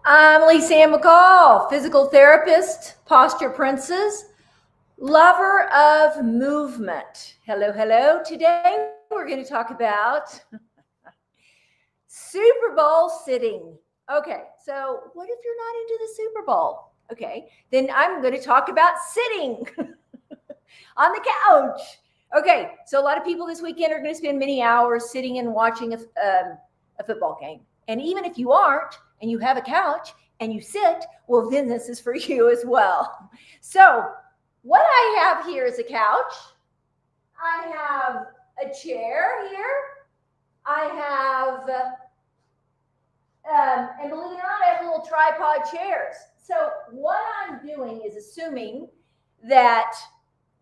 I'm Lisa Ann McCall, physical therapist, posture princess, lover of movement. Hello, hello. Today we're going to talk about Super Bowl sitting. Okay, so what if you're not into the Super Bowl? Okay, then I'm going to talk about sitting on the couch. Okay, so a lot of people this weekend are going to spend many hours sitting and watching a football game. And even if you aren't and you have a couch and you sit, well, then this is for you as well. So, what I have here is a couch. I have a chair here. I have, and believe it or not, I have little tripod chairs. So, what I'm doing is assuming that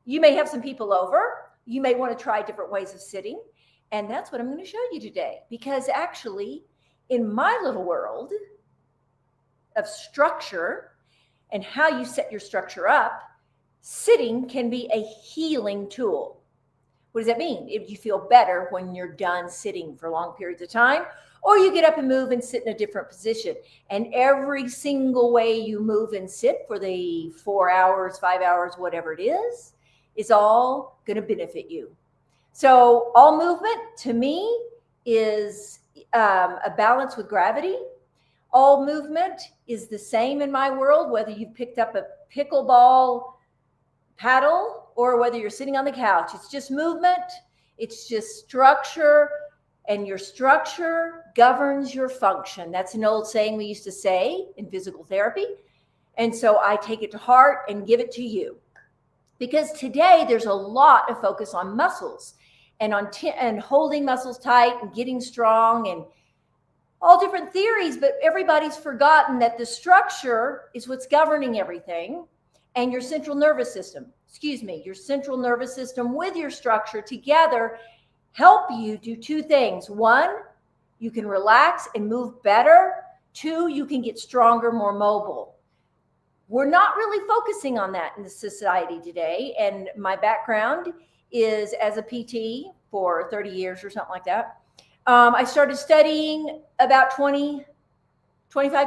you may have some people over. You may want to try different ways of sitting. And that's what I'm going to show you today. Because actually, in my little world of structure and how you set your structure up, sitting can be a healing tool. What does that mean? If you feel better when you're done sitting for long periods of time, or you get up and move and sit in a different position. And every single way you move and sit for the 4 hours, 5 hours, whatever it is all going to benefit you. So all movement to me is a balance with gravity. All movement is the same in my world, whether you've picked up a pickleball paddle or whether you're sitting on the couch. It's just movement. It's just structure, and your structure governs your function. That's an old saying we used to say in physical therapy. And so I take it to heart and give it to you. Because today there's a lot of focus on muscles and on and holding muscles tight and getting strong and all different theories, but everybody's forgotten that the structure is what's governing everything, and your central nervous system with your structure together help you do two things. One, you can relax and move better. Two, you can get stronger, more mobile. We're not really focusing on that in the society today. And my background is as a PT for 30 years or something like that. I started studying about 25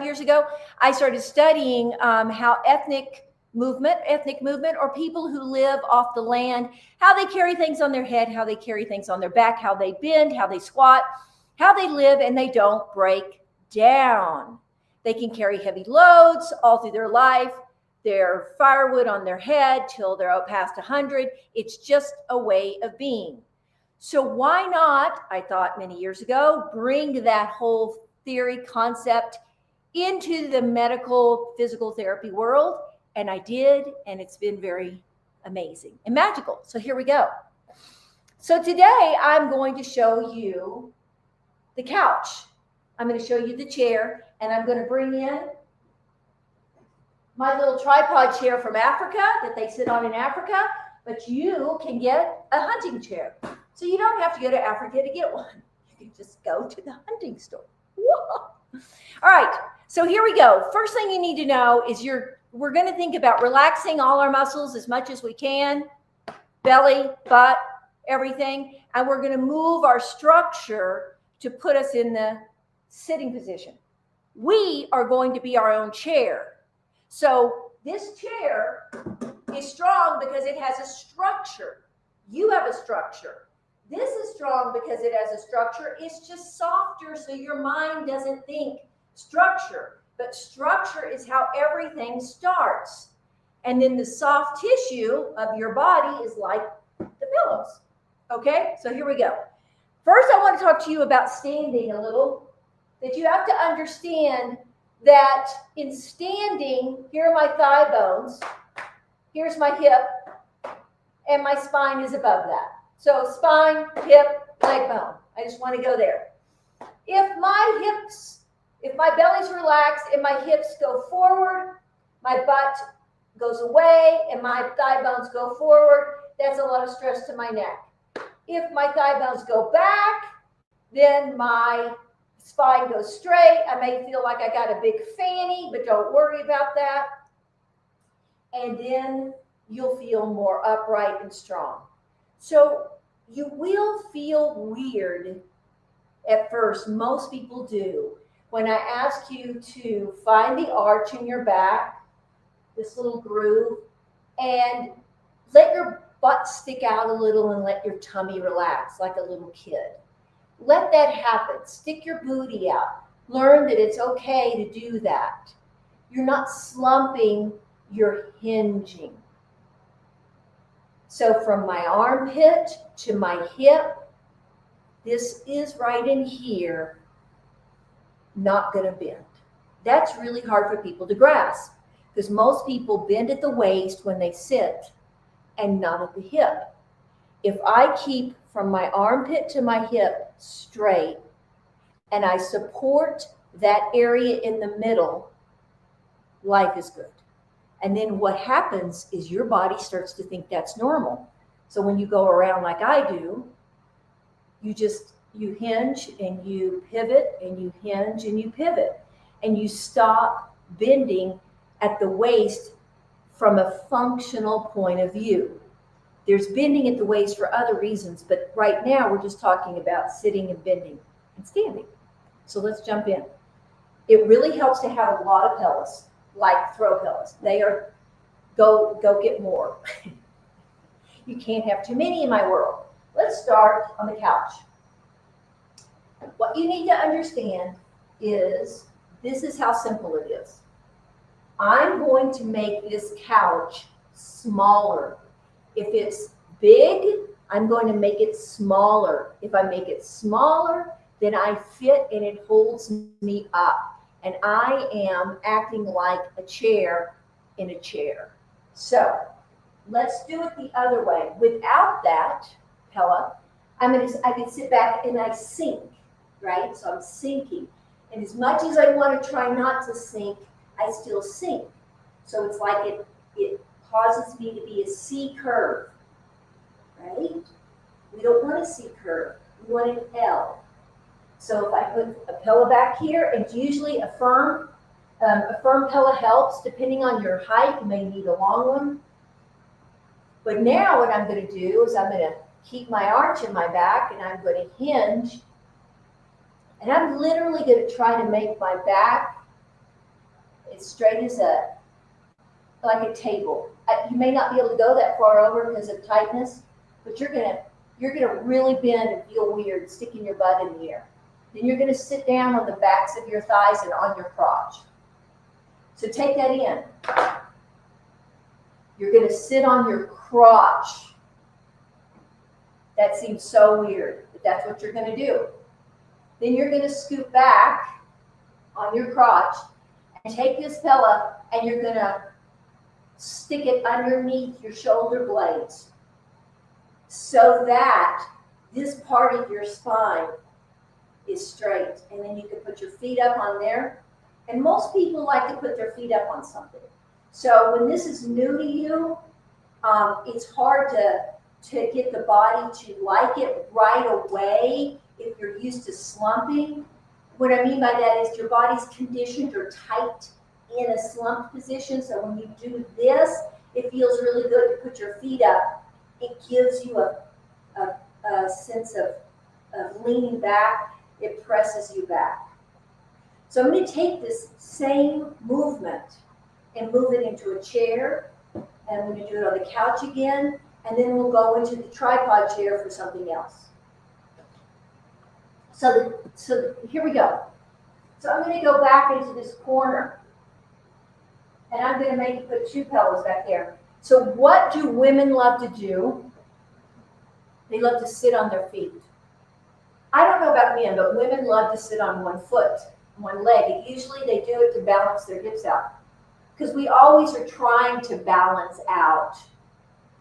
years ago. I started studying how ethnic movement or people who live off the land, how they carry things on their head, how they carry things on their back, how they bend, how they squat, how they live, and they don't break down. They can carry heavy loads all through their life. Their firewood on their head till they're out past 100. It's just a way of being. So why not, I thought many years ago, bring that whole theory concept into the medical physical therapy world? And I did, and it's been very amazing and magical. So here we go. So today I'm going to show you the couch. I'm going to show you the chair, and I'm going to bring in my little tripod chair from Africa that they sit on in Africa, but you can get a hunting chair. So you don't have to go to Africa to get one. You can just go to the hunting store. Whoa. All right, so here we go. First thing you need to know is we're going to think about relaxing all our muscles as much as we can, belly, butt, everything, and we're going to move our structure to put us in the sitting position. We are going to be our own chair. So this chair is strong because it has a structure. You have a structure. This is strong because it has a structure. It's just softer so your mind doesn't think structure. But structure is how everything starts. And then the soft tissue of your body is like the pillows. Okay, so here we go. First, I want to talk to you about standing a little, that you have to understand that in standing, here are my thigh bones, here's my hip, and my spine is above that. So spine, hip, leg bone. I just want to go there. If my belly's relaxed and my hips go forward, my butt goes away, and my thigh bones go forward, that's a lot of stress to my neck. If my thigh bones go back, then my spine goes straight. I may feel like I got a big fanny, but don't worry about that. And then you'll feel more upright and strong. So you will feel weird at first. Most people do. when I ask you to find the arch in your back, this little groove, and let your butt stick out a little and let your tummy relax like a little kid. Let that happen. Stick your booty out. Learn that it's okay to do that. You're not slumping, you're hinging. So from my armpit to my hip, this is right in here, not going to bend. That's really hard for people to grasp because most people bend at the waist when they sit and not at the hip. If I keep from my armpit to my hip straight and I support that area in the middle, life is good. And then what happens is your body starts to think that's normal. So when you go around like I do, you hinge and you pivot and you hinge and you pivot and you stop bending at the waist from a functional point of view. There's bending at the waist for other reasons, but right now we're just talking about sitting and bending and standing. So let's jump in. It really helps to have a lot of pillows, like throw pillows. They are, go get more. You can't have too many in my world. Let's start on the couch. What you need to understand is this is how simple it is. I'm going to make this couch smaller. If it's big, I'm going to make it smaller. If I make it smaller, then I fit and it holds me up. And I am acting like a chair in a chair. So let's do it the other way. Without that, Pella, I can sit back and I sink, right? So I'm sinking. And as much as I want to try not to sink, I still sink. So it's like it causes me to be a C curve, right? We don't want a C curve. We want an L. So if I put a pillow back here, and usually a firm pillow helps. Depending on your height, you may need a long one. But now what I'm going to do is I'm going to keep my arch in my back, and I'm going to hinge. And I'm literally going to try to make my back as straight as like a table. You may not be able to go that far over because of tightness, but you're gonna really bend and feel weird sticking your butt in the air. Then you're gonna sit down on the backs of your thighs and on your crotch. So take that in. You're gonna sit on your crotch. That seems so weird, but that's what you're gonna do. Then you're gonna scoot back on your crotch and take this pillow and you're gonna stick it underneath your shoulder blades so that this part of your spine is straight. And then you can put your feet up on there. And most people like to put their feet up on something. So when this is new to you, it's hard to get the body to like it right away if you're used to slumping. What I mean by that is your body's conditioned or tight in a slumped position. So when you do this, it feels really good to put your feet up. It gives you a sense of leaning back. It presses you back. So I'm going to take this same movement and move it into a chair. And I'm going to do it on the couch again. And then we'll go into the tripod chair for something else. So here we go. So I'm going to go back into this corner. And I'm going to put two pillows back there. So what do women love to do? They love to sit on their feet. I don't know about men, but women love to sit on one foot, one leg. And usually they do it to balance their hips out. Because we always are trying to balance out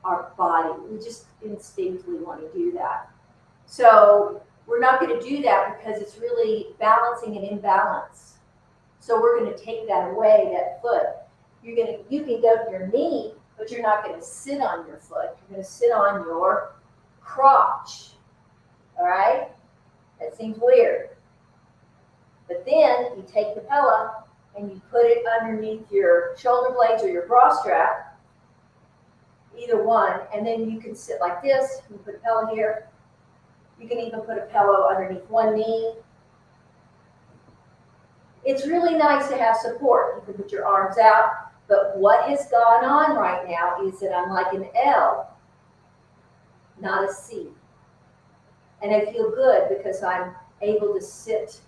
our body. We just instinctively want to do that. So we're not going to do that because it's really balancing an imbalance. So we're going to take that away, that foot. You can go to your knee, but you're not going to sit on your foot. You're going to sit on your crotch. All right? That seems weird. But then you take the pillow and you put it underneath your shoulder blades or your bra strap, either one, and then you can sit like this. You put a pillow here. You can even put a pillow underneath one knee. It's really nice to have support. You can put your arms out, but what has gone on right now is that I'm like an L, not a C. And I feel good because I'm able to sit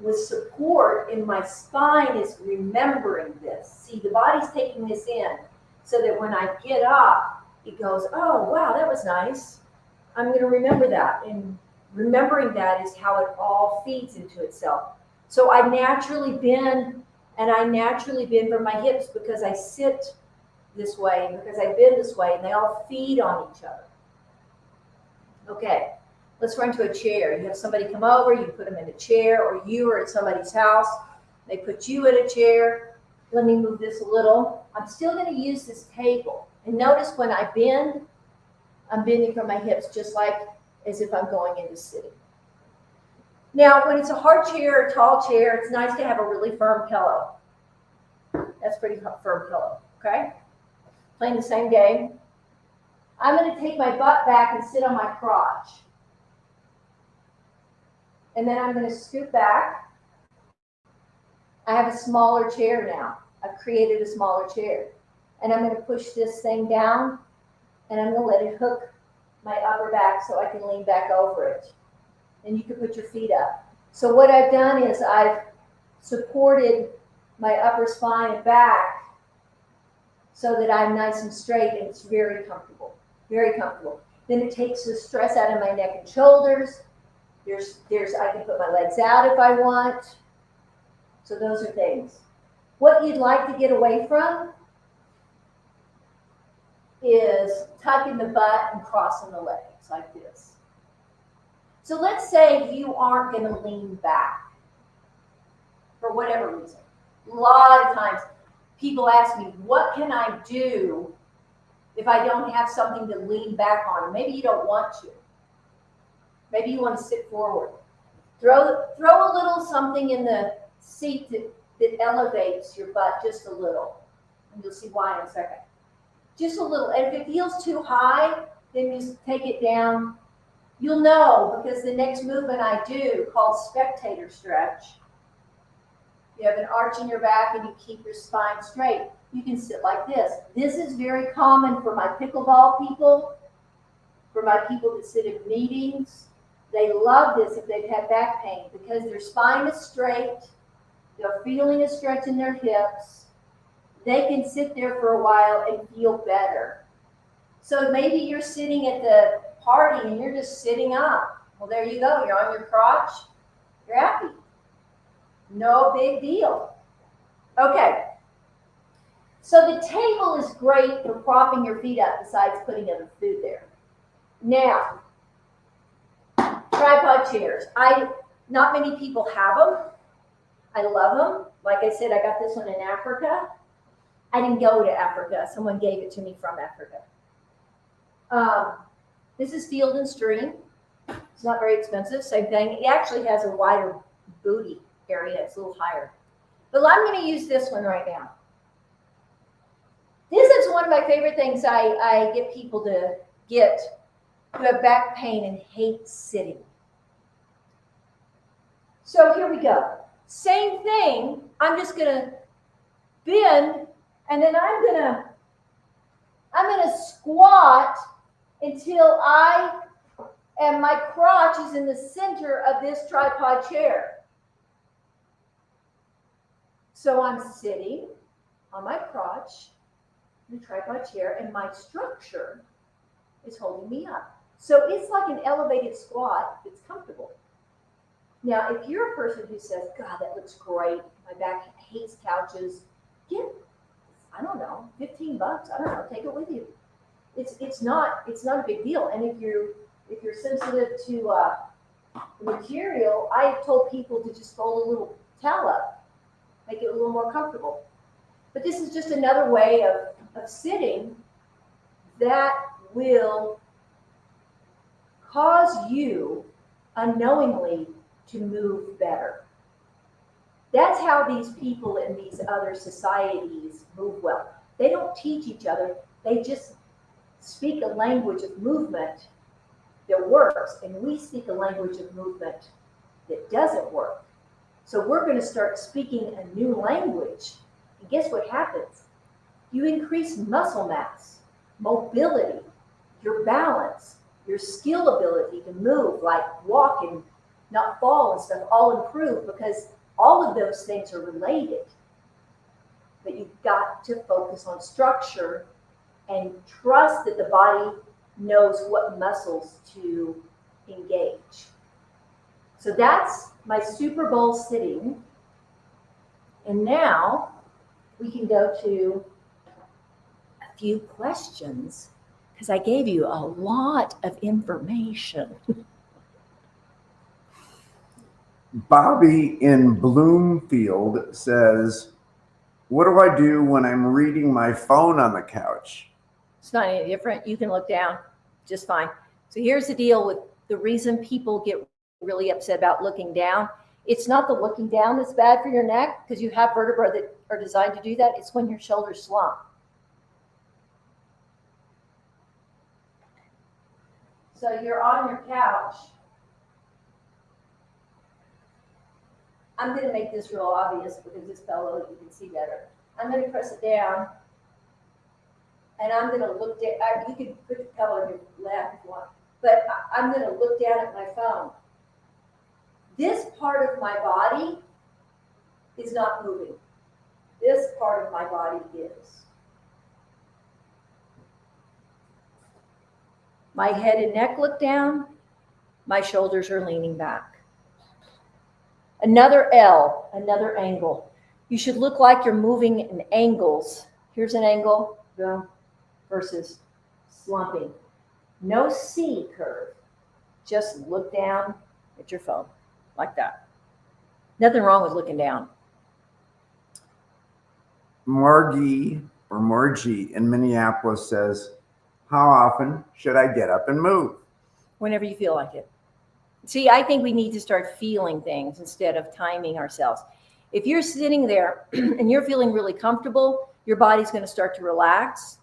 with support, and my spine is remembering this. See, the body's taking this in so that when I get up, it goes, oh, wow, that was nice. I'm going to remember that. And remembering that is how it all feeds into itself. So I naturally bend, and I naturally bend from my hips because I sit this way and because I bend this way, and they all feed on each other. Okay, let's run to a chair. You have somebody come over, you put them in a chair, or you are at somebody's house, they put you in a chair. Let me move this a little. I'm still going to use this table. And notice when I bend, I'm bending from my hips just like as if I'm going into sitting. Now, when it's a hard chair or tall chair, it's nice to have a really firm pillow. That's pretty firm pillow, okay? Playing the same game. I'm going to take my butt back and sit on my crotch. And then I'm going to scoot back. I have a smaller chair now. I've created a smaller chair. And I'm going to push this thing down, and I'm going to let it hook my upper back so I can lean back over it. And you can put your feet up. So what I've done is I've supported my upper spine and back so that I'm nice and straight, and it's very comfortable, very comfortable. Then it takes the stress out of my neck and shoulders. I can put my legs out if I want. So those are things. What you'd like to get away from is tucking the butt and crossing the legs like this. So let's say you aren't going to lean back for whatever reason. A lot of times people ask me, what can I do if I don't have something to lean back on? Maybe you don't want to. Maybe you want to sit forward. Throw a little something in the seat that elevates your butt just a little. And you'll see why in a second. Just a little. And if it feels too high, then you take it down. You'll know because the next movement I do, called spectator stretch, you have an arch in your back and you keep your spine straight. You can sit like this. This is very common for my pickleball people, for my people that sit in meetings. They love this if they've had back pain because their spine is straight. They're feeling a stretch in their hips. They can sit there for a while and feel better. So maybe you're sitting at the party and you're just sitting up. Well, there you go. You're on your crotch. You're happy. No big deal. Okay. So the table is great for propping your feet up besides putting other food there. Now, tripod chairs. Not many people have them. I love them. Like I said, I got this one in Africa. I didn't go to Africa. Someone gave it to me from Africa. This is Field and Stream. It's not very expensive. Same thing. It actually has a wider booty area. It's a little higher. But I'm going to use this one right now. This is one of my favorite things I get people to get who have back pain and hate sitting. So here we go. Same thing. I'm just going to bend, and then I'm going to squat until my crotch is in the center of this tripod chair. So I'm sitting on my crotch in the tripod chair, and my structure is holding me up. So it's like an elevated squat that's comfortable. Now, if you're a person who says, God, that looks great, my back hates couches, get, I don't know, $15, I don't know, take it with you. It's not a big deal. And if you're sensitive to material, I've told people to just fold a little towel up, make it a little more comfortable. But this is just another way of sitting that will cause you unknowingly to move better. That's how these people in these other societies move well. They don't teach each other. They just speak a language of movement that works, and we speak a language of movement that doesn't work. So we're going to start speaking a new language. And guess what happens? You increase muscle mass, mobility, your balance, your skill ability to move, like walk and not fall and stuff, all improve because all of those things are related. But you've got to focus on structure and trust that the body knows what muscles to engage. So that's my Super Bowl sitting. And now we can go to a few questions because I gave you a lot of information. Bobby in Bloomfield says, what do I do when I'm reading my phone on the couch? It's not any different. You can look down just fine. So here's the deal with the reason people get really upset about looking down. It's not the looking down that's bad for your neck because you have vertebrae that are designed to do that. It's when your shoulders slump. So you're on your couch. I'm going to make this real obvious because this fellow you can see better. I'm going to press it down. And I'm going to look down. You can put the pillow on your lap if you want. But I'm going to look down at my phone. This part of my body is not moving. This part of my body is. My head and neck look down. My shoulders are leaning back. Another L, another angle. You should look like you're moving in angles. Here's an angle, boom, versus slumping. No C curve. Just look down at your phone like that. Nothing wrong with looking down. Margie in Minneapolis says, how often should I get up and move? Whenever you feel like it. See, I think we need to start feeling things instead of timing ourselves. If you're sitting there and you're feeling really comfortable, your body's going to start to relax.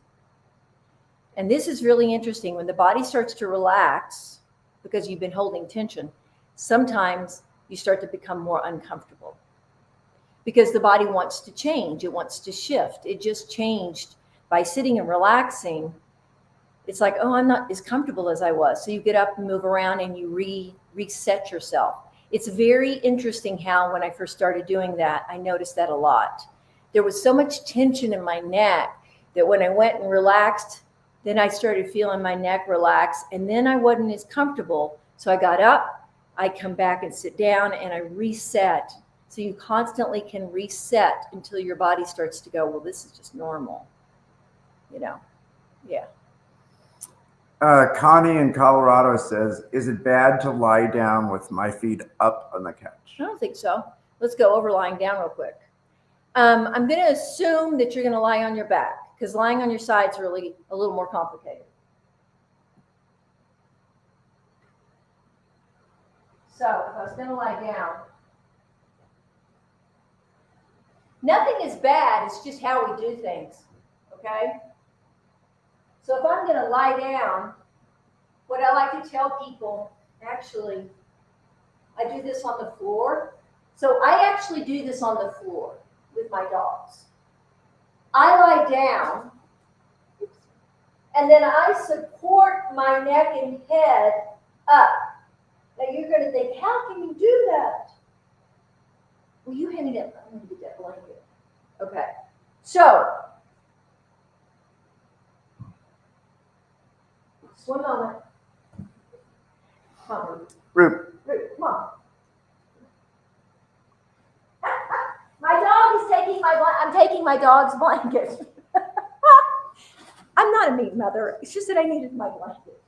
And this is really interesting. When the body starts to relax, because you've been holding tension, sometimes you start to become more uncomfortable. Because the body wants to change. It wants to shift. It just changed by sitting and relaxing. It's like, oh, I'm not as comfortable as I was. So you get up and move around and you reset yourself. It's very interesting how when I first started doing that, I noticed that a lot. There was so much tension in my neck that when I went and relaxed, then I started feeling my neck relax, and then I wasn't as comfortable. So I got up, I come back and sit down, and I reset. So you constantly can reset until your body starts to go, well, this is just normal. You know, yeah. Connie in Colorado says, is it bad to lie down with my feet up on the couch? I don't think so. Let's go over lying down real quick. I'm going to assume that you're going to lie on your back because lying on your side is really a little more complicated. So if I was going to lie down, nothing is bad. It's just how we do things. Okay? So if I'm going to lie down, what I like to tell people, actually, I do this on the floor. So I actually do this on the floor with my dogs. I lie down, and then I support my neck and head up. Now you're going to think, how can you do that? Well, you hand me that. I'm going to get that blanket. Okay. So, just 1 moment. Come on, Root. Come on. My dog is taking I'm taking my dog's blanket. I'm not a mean mother. It's just that I needed my blanket.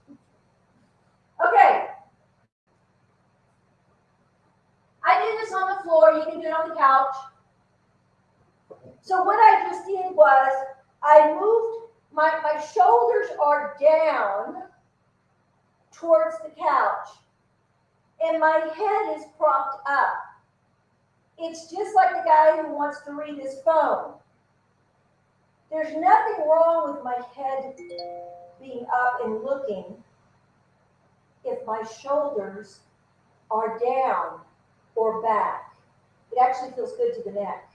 Okay. I do this on the floor. You can do it on the couch. So what I just did was I moved, my shoulders are down towards the couch, and my head is propped up. It's just like the guy who wants to read his phone. There's nothing wrong with my head being up and looking if my shoulders are down or back. It actually feels good to the neck.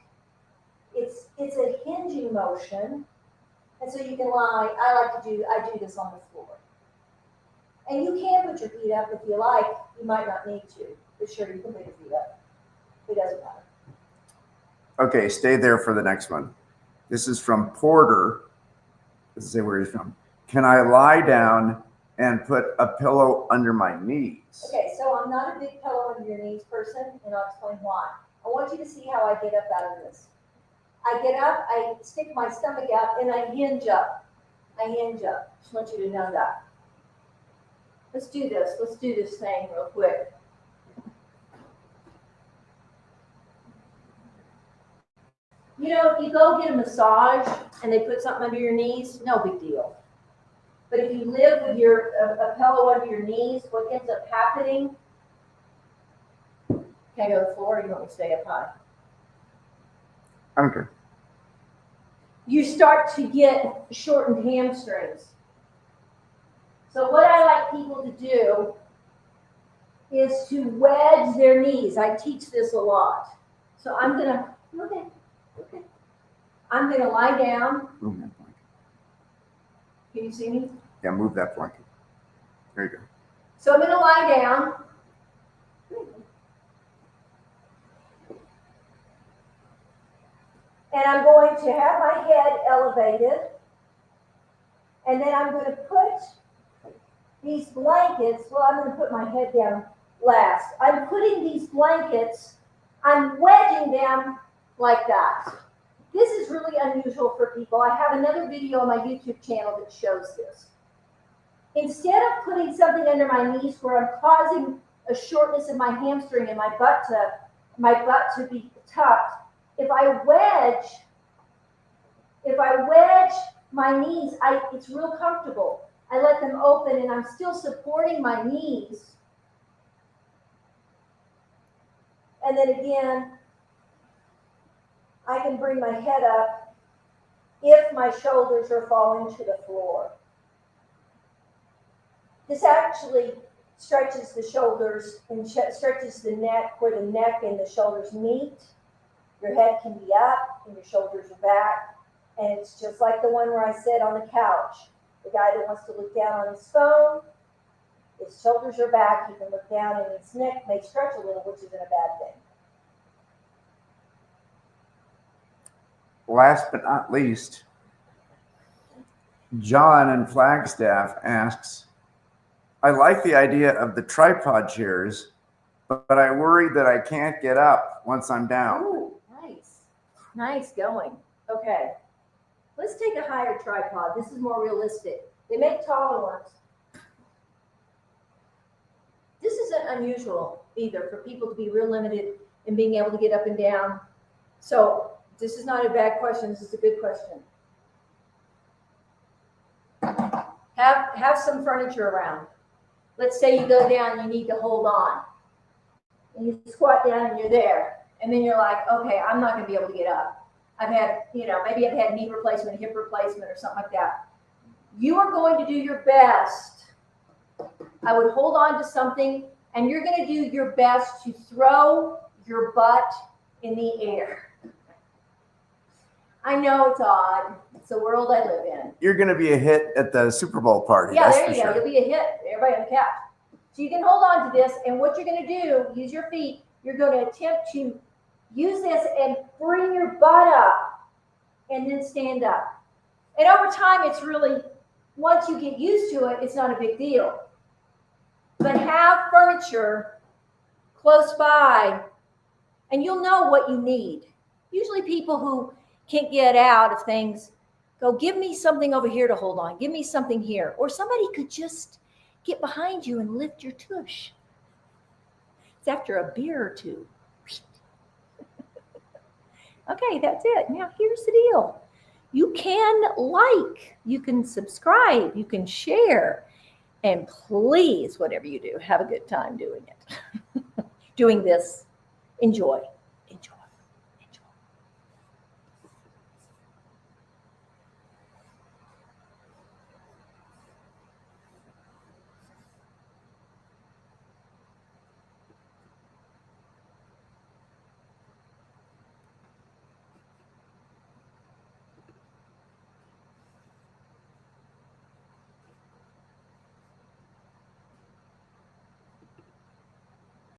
It's a hinging motion, and so you can lie. I do this on the floor. And you can put your feet up if you like. You might not need to, but sure, you can put your feet up. It doesn't matter. Okay, stay there for the next one. This is from Porter. Let's say where he's from. Can I lie down and put a pillow under my knees? Okay, so I'm not a big pillow under your knees person, and I'll explain why. I want you to see how I get up out of this. I get up, I stick my stomach out, and I hinge up. I hinge up. Just want you to know that. Let's do this. Let's do this thing real quick. You know, if you go get a massage and they put something under your knees, no big deal. But if you live with a pillow under your knees, what ends up happening? Can I go to the floor or you want me to stay up high? Okay. You start to get shortened hamstrings. So what I like people to do is to wedge their knees. I teach this a lot. So I'm gonna, okay. I'm gonna lie down. Move that blanket. Can you see me? Yeah, move that blanket. There you go. So I'm gonna lie down. And I'm going to have my head elevated. And then I'm going to put these blankets, well, I'm going to put my head down last. I'm putting these blankets, I'm wedging them like that. This is really unusual for people. I have another video on my YouTube channel that shows this. Instead of putting something under my knees where I'm causing a shortness in my hamstring and my butt to be tucked, if I wedge my knees, it's real comfortable. I let them open and I'm still supporting my knees. And then again, I can bring my head up if my shoulders are falling to the floor. This actually stretches the shoulders and stretches the neck where the neck and the shoulders meet. Your head can be up and your shoulders are back. And it's just like the one where I said on the couch. The guy that wants to look down on his phone, his shoulders are back, he can look down and his neck may stretch a little, which isn't a bad thing. Last but not least, John in Flagstaff asks, I like the idea of the tripod chairs, but I worry that I can't get up once I'm down. Ooh, nice. Nice going. Okay. Let's take a higher tripod. This is more realistic. They make taller ones. This isn't unusual either for people to be real limited in being able to get up and down. So this is not a bad question. This is a good question. Have some furniture around. Let's say you go down and you need to hold on. And you squat down and you're there. And then you're like, okay, I'm not going to be able to get up. I've had, maybe I've had knee replacement, hip replacement, or something like that. You are going to do your best. I would hold on to something, and you're going to do your best to throw your butt in the air. I know it's odd. It's the world I live in. You're going to be a hit at the Super Bowl party. Yeah, that's there for you go. sure. You'll be a hit. Everybody on the couch. So you can hold on to this, and what you're going to do, use your feet. You're going to attempt to use this and bring your butt up and then stand up. And over time, it's really, once you get used to it, it's not a big deal. But have furniture close by and you'll know what you need. Usually people who can't get out of things go, give me something over here to hold on. Give me something here. Or somebody could just get behind you and lift your tush. It's after a beer or two. Okay, that's it. Now here's the deal. You can like, you can subscribe, you can share, and please, whatever you do, have a good time doing it. Doing this. Enjoy.